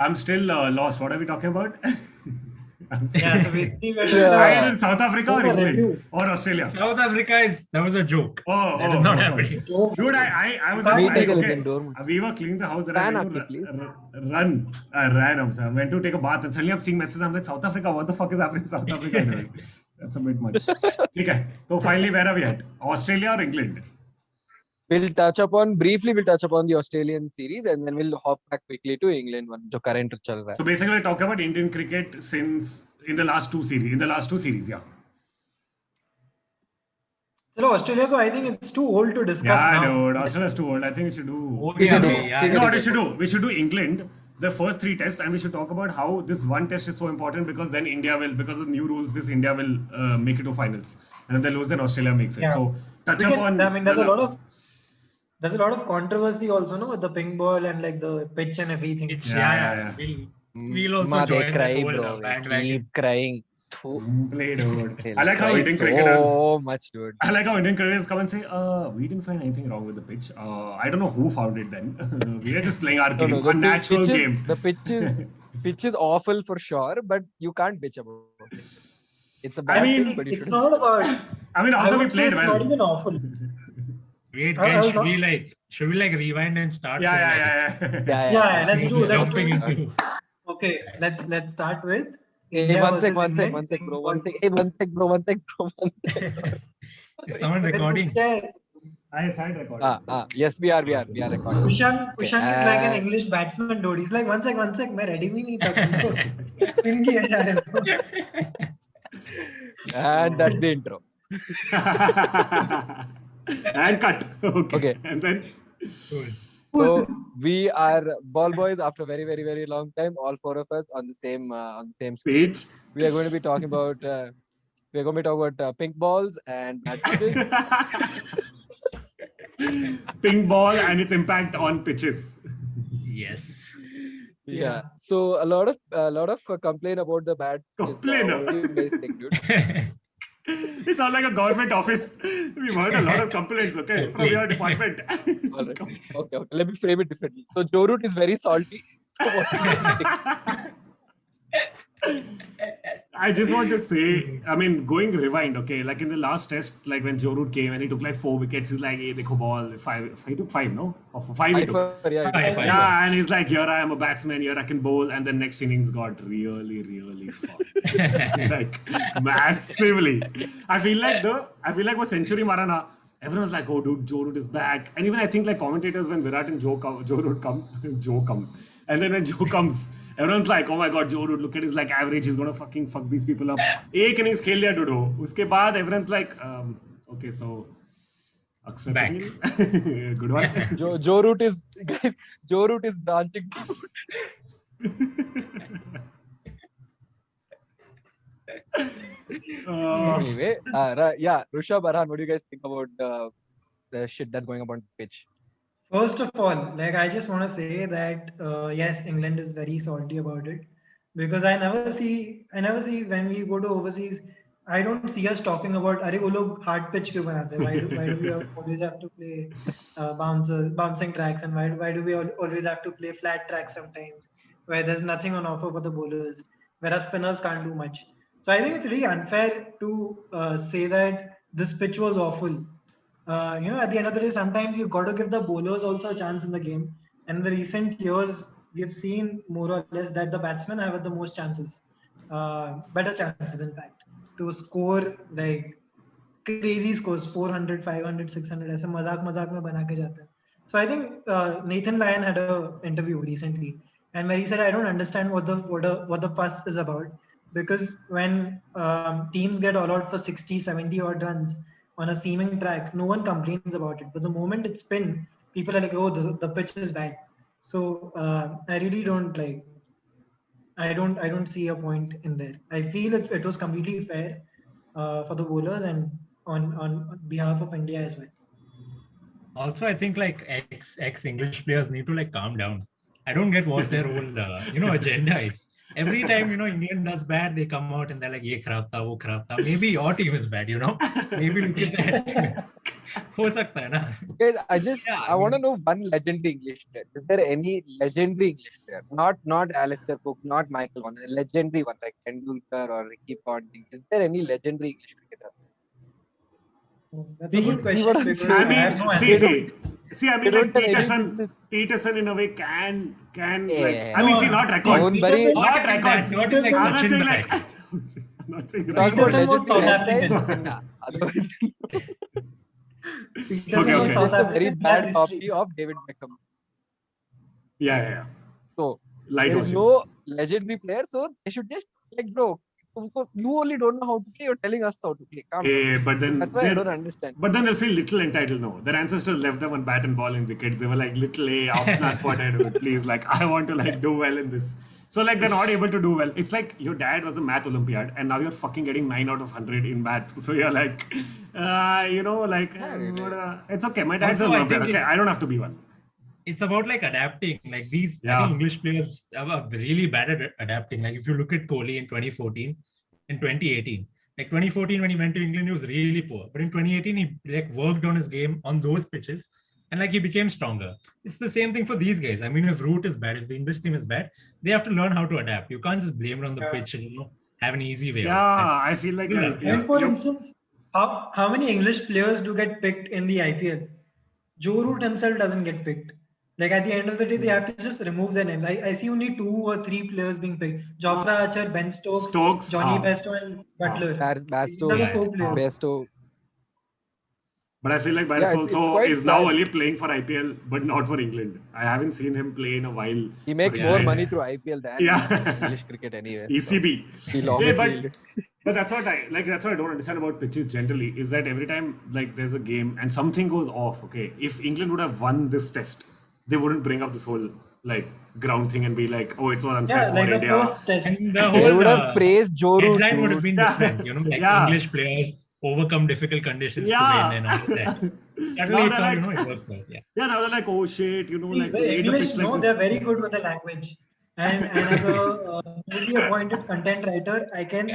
I'm still lost. What are we talking about? Yeah, so basically we're Either South Africa or England review. or Australia. South Africa that was a joke. Oh, that is not oh, happening. Dude, I was Meeting like, a okay, little we were cleaning the house. Then Fan I went aapki, please. to run. I ran. I went to take a bath, and suddenly I'm seeing messages. I'm like, South Africa, what the fuck is happening in South Africa? That's a bit much. Okay, so finally, where are we at? Australia or England? We'll touch upon the Australian series and then we'll hop back quickly to England one, जो current चल रहा है. So basically, we talk about Indian cricket since in the last two series, yeah. So Australia, I think it's too old to discuss now. Dude, Australia's too old. I think we should do. We should do. No, we should do England, the first three tests, and we should talk about how this one test is so important because then India will, because of the new rules, India will make it to finals, and if they lose, then Australia makes it. Yeah. So touch upon. I mean, there's a lot of controversy also, no, with the pink ball and like the pitch and everything. Yeah. We'll also join they cry, the whole bro. bandwagon. Keep crying. Play, dude. They'll I like how cry Indian cricketers. so much, dude. I like how Indian cricketers come and say, we didn't find anything wrong with the pitch. I don't know who found it then. We are just playing our game, No, a natural game. The pitch is awful for sure, but you can't bitch about it. It's a bad thing, but you it's shouldn't. not about. I mean, also I we would say played it's well. not even awful. Wait, I guys, was should we rewind and start? Yeah. Yeah, let's do. Jumping into. Okay, let's start with. Hey, India one versus sec, bro. One sec. Is someone recording? I started recording. Yes, we are recording. Kushang is like an English batsman, dude. He's like, one sec, मैं ready भी नहीं था तुमको. Spin किया जा रहा है. And that's the intro. And cut. Okay. And then. So we are ball boys after a very, very, very long time. All four of us on the same screen. Page. We are going to be talking about pink balls and bad pitches. Pink ball and its impact on pitches. Yes. Yeah. So a lot of complain about the bad pitches. Complain. What do you guys think, dude? It sounds like a government office. We've heard a lot of complaints, okay, from your department. All right. Okay. Let me frame it differently. So Joe Root is very salty. So what do you guys think? I just want to say, I mean, going rewind, okay, like in the last test, like when Joe Root came and he took like 4 wickets, he's like, hey, dekho ball, 5. He took 5, no? Or 5 he took. Yeah, and he's like, here I am a batsman, here I can bowl, and the next innings got really, really fucked. Like, massively. I feel like with century marana, everyone was like, oh dude, Joe Root is back. And even I think like commentators when Virat and Joe Root come. And then when Joe comes, everyone's like, oh my god, Joe Root, look at his like average, he's gonna fucking fuck these people up. Ek innings khel liya Dodo. Uske baad everyone's like, okay, so acceptable. Good one. Joe Root is branching. Anyway, Rishabh, Arhan, what do you guys think about the shit that's going on the pitch? First of all, like I just want to say that yes, England is very salty about it because I never see when we go to overseas, I don't see us talking about अरे वो लोग hard pitch क्यों बनाते हैं? Why do we always have to play bouncing tracks and why do we always have to play flat tracks sometimes where there's nothing on offer for the bowlers, whereas spinners can't do much. So I think it's really unfair to say that this pitch was awful. At the end of the day, sometimes you've got to give the bowlers also a chance in the game. And in the recent years, we've seen more or less that the batsmen have had the most chances, better chances, in fact, to score like crazy scores, 400, 500, 600. ऐसे मजाक में बना के जाते हैं. So I think Nathan Lyon had an interview recently, and where he said, I don't understand what the fuss is about, because when teams get all out for 60, 70 odd runs on a seaming track, no one complains about it. But the moment it's spin, people are like, oh, the pitch is bad. So I really don't like. I don't see a point in there. I feel it was completely fair for the bowlers and on behalf of India as well. Also, I think like ex-English players need to like calm down. I don't get what their whole agenda is. Every time Indian does bad, they come out and they're like, "Ye kharab tha, wo kharab tha." Maybe your team is bad, Maybe look at that. हो सकता है ना. Guys, I want to mean, know one legendary English player. Is there any legendary English player? Not Alistair Cook, not Michael Vaughan, a legendary one like Tendulkar or Ricky Ponting. Is there any legendary English cricketer? That's a good See question what I'm because saying? I I have no mean, answer. see, I They mean, don't like tell any Peterson, business. Peterson in a way can Yeah. like, I mean, see, not records. Owen Barry- Peterson- Not not like records. that, not like I'm not Sachin saying Bhai. like, I'm not saying Talk about Peterson was legendary South hairstyle. African. Yeah. Otherwise, Peterson Okay, was okay. South just a very African. bad Plus copy history. of David Beckham. yeah. So Light there is version. no legendary player, so they should just like, bro, you only don't know how to play. You're telling us how to play. Calm down. But then That's why I they're- don't understand. But then they'll feel little entitled. No, their ancestors left them on bat and ball in wickets. They were like, little apna spotted. Please, like, I want to like do well in this. So like they're not able to do well. It's like your dad was a math Olympiad and now you're fucking getting 9 out of 100 in math. So you're like, it's okay. My dad's an Also, I Olympiad. think Okay, I don't have to be one. it's about like adapting. Like these I Yeah. think English players are really bad at adapting. Like if you look at Kohli in 2014 and 2018, like 2014 when he went to England, he was really poor. But in 2018, he like worked on his game on those pitches and like he became stronger. It's the same thing for these guys. I mean, if route is bad, if the English team is bad, they have to learn how to adapt. You can't just blame it on the Yeah. pitch and have an easy way out. Yeah, I feel like Yeah. And for instance, how many English players do get picked in the IPL? Joe Root himself doesn't get picked. Like at the end of the day, they have to just remove their names. I see only 2 or 3 players being picked: Jofra Archer, Ben Stokes, Johnny Bairstow, and Butler. Bairstow, These are the 4 players. Bairstow. But I feel like Bairstow Yeah, it's also quite is now sad. only playing for IPL, but not for England. I haven't seen him play in a while. He makes for more England. money through IPL than Yeah. English cricket anyway. ECB. He'll Yeah, obviously- but that's what that's what I don't understand about pitches generally is that every time like there's a game and something goes off. Okay, if England would have won this test, they wouldn't bring up this whole like ground thing and be like, oh, it's all unfair Yeah, for like the India. first test. And the They whole would have praised Joe Root. headline would have been Yeah. different, like Yeah. English players overcome difficult conditions Yeah. to win and all that. Suddenly Now it's they're all, like- it works out. Yeah. Yeah, now they're like, oh shit, like The we made a English, pitch like no, this. they're very good with the language. And as a newly appointed content writer, I can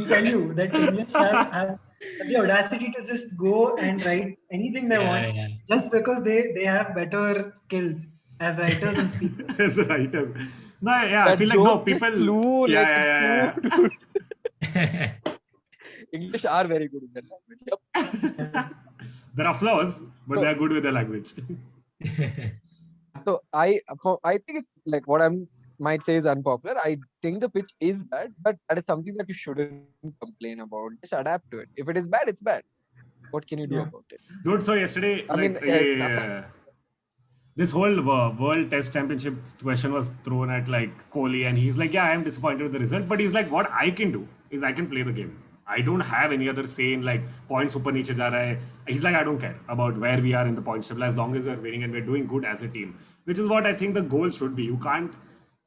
tell you that English have the audacity to just go and write anything they want Yeah. just because they have better skills as writers and speakers. As writers. No, yeah, I That feel like no joke just people. flew yeah, like yeah, yeah. English are very good in their language. Yep. There are flaws, but they are good with their language. So I think it's like what I might say is unpopular. I think the pitch is bad, but that is something that you shouldn't complain about. Just adapt to it. If it is bad, it's bad. What can you do Yeah. about it? Dude, so yesterday, I mean, this whole World Test Championship question was thrown at like Kohli, and he's like, "Yeah, I am disappointed with the result," but he's like, "What I can do is I can play the game. I don't have any other say in like points upar niche ja raha hai." He's like, "I don't care about where we are in the points table as long as we're winning and we're doing good as a team," which is what I think the goal should be. You can't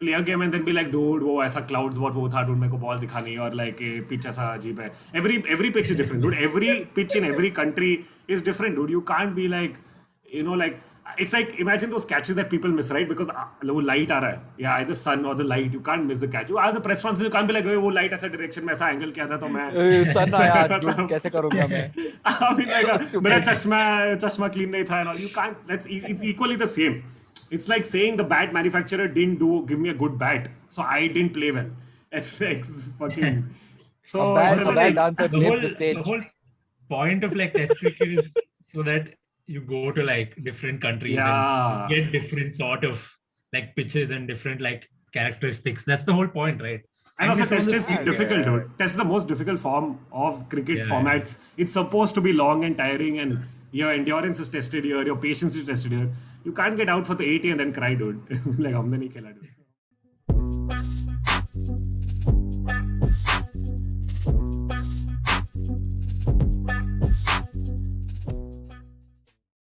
play a game and then be like, dude, वो ऐसा clouds बहुत वो था, dude, मेरे को ball दिखा नहीं, और like pitch ऐसा अजीब है. Every pitch is different, dude. Every pitch in every country is different, dude. You can't be like, like it's like imagine those catches that people miss, right? Because वो light आ रहा है, yeah, either sun or the light, you can't miss the catch. You the press conference, you can't be like, वो light ऐसा direction में ऐसा angle किया था तो मैं Sun आया, dude, कैसे करूँगा मैं? I mean, like, मेरा चश्मा clean नहीं था and all. You can't. It's equally the same. It's like saying the bat manufacturer didn't give me a good bat, so I didn't play well. It's fucking. So it's A bad dancer The claims the stage. whole point of like test cricket is so that you go to like different countries Yeah. and get different sort of like pitches and different like characteristics. That's the whole point, right? And also, English test is was the- difficult, dude. Test is the most difficult form of cricket Yeah. formats. It's supposed to be long and tiring, and your endurance is tested here, your patience is tested here. You can't get out for the 80 and then cry, dude. Like, हमने नहीं खेला, dude.